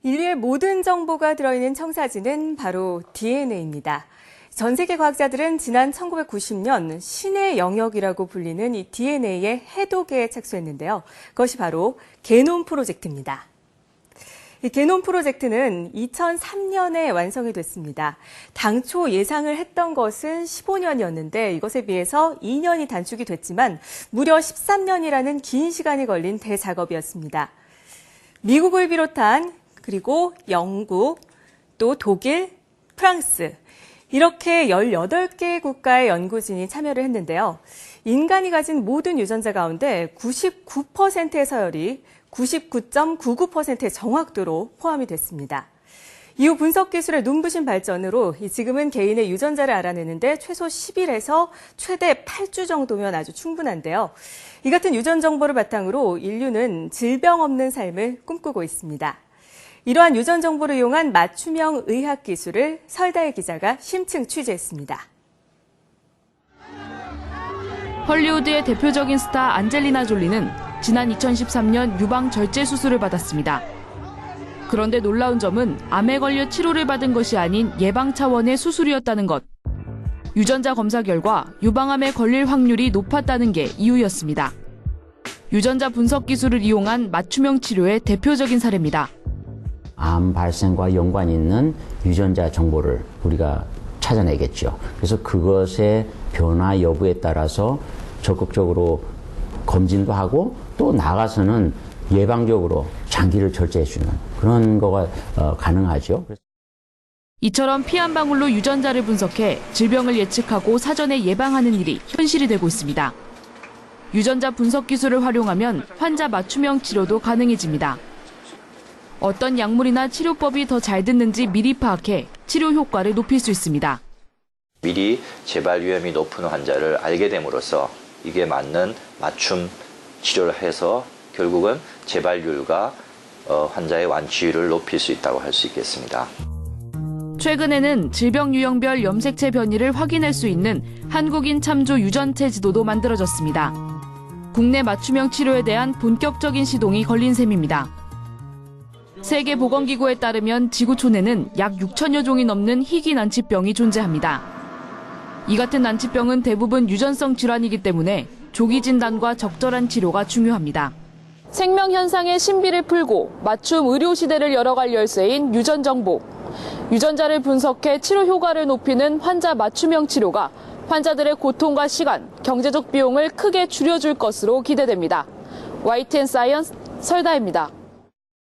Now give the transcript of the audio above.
인류의 모든 정보가 들어있는 청사진은 바로 DNA입니다. 전 세계 과학자들은 지난 1990년 신의 영역이라고 불리는 이 DNA의 해독에 착수했는데요. 그것이 바로 게놈 프로젝트입니다. 이 게놈 프로젝트는 2003년에 완성이 됐습니다. 당초 예상을 했던 것은 15년이었는데 이것에 비해서 2년이 단축이 됐지만 무려 13년이라는 긴 시간이 걸린 대작업이었습니다. 미국을 비롯한 그리고 영국, 또 독일, 프랑스 이렇게 18개 국가의 연구진이 참여를 했는데요. 인간이 가진 모든 유전자 가운데 99%의 서열이 99.99%의 정확도로 포함이 됐습니다. 이후 분석 기술의 눈부신 발전으로 지금은 개인의 유전자를 알아내는데 최소 10일에서 최대 8주 정도면 아주 충분한데요. 이 같은 유전 정보를 바탕으로 인류는 질병 없는 삶을 꿈꾸고 있습니다. 이러한 유전 정보를 이용한 맞춤형 의학 기술을 설다혜 기자가 심층 취재했습니다. 헐리우드의 대표적인 스타 안젤리나 졸리는 지난 2013년 유방 절제 수술을 받았습니다. 그런데 놀라운 점은 암에 걸려 치료를 받은 것이 아닌 예방 차원의 수술이었다는 것. 유전자 검사 결과 유방암에 걸릴 확률이 높았다는 게 이유였습니다. 유전자 분석 기술을 이용한 맞춤형 치료의 대표적인 사례입니다. 암 발생과 연관이 있는 유전자 정보를 우리가 찾아내겠죠. 그래서 그것의 변화 여부에 따라서 적극적으로 검진도 하고 또 나가서는 예방적으로 장기를 절제해주는 그런 거가 가능하죠. 이처럼 피 한 방울로 유전자를 분석해 질병을 예측하고 사전에 예방하는 일이 현실이 되고 있습니다. 유전자 분석 기술을 활용하면 환자 맞춤형 치료도 가능해집니다. 어떤 약물이나 치료법이 더 잘 듣는지 미리 파악해 치료 효과를 높일 수 있습니다. 미리 재발 위험이 높은 환자를 알게 됨으로써 이게 맞는 맞춤 치료를 해서 결국은 재발률과 환자의 완치율을 높일 수 있다고 할 수 있겠습니다. 최근에는 질병 유형별 염색체 변이를 확인할 수 있는 한국인 참조 유전체 지도도 만들어졌습니다. 국내 맞춤형 치료에 대한 본격적인 시동이 걸린 셈입니다. 세계보건기구에 따르면 지구촌에는 약 6천여 종이 넘는 희귀 난치병이 존재합니다. 이 같은 난치병은 대부분 유전성 질환이기 때문에 조기 진단과 적절한 치료가 중요합니다. 생명 현상의 신비를 풀고 맞춤 의료 시대를 열어갈 열쇠인 유전 정보. 유전자를 분석해 치료 효과를 높이는 환자 맞춤형 치료가 환자들의 고통과 시간, 경제적 비용을 크게 줄여줄 것으로 기대됩니다. YTN 사이언스 설다혜입니다.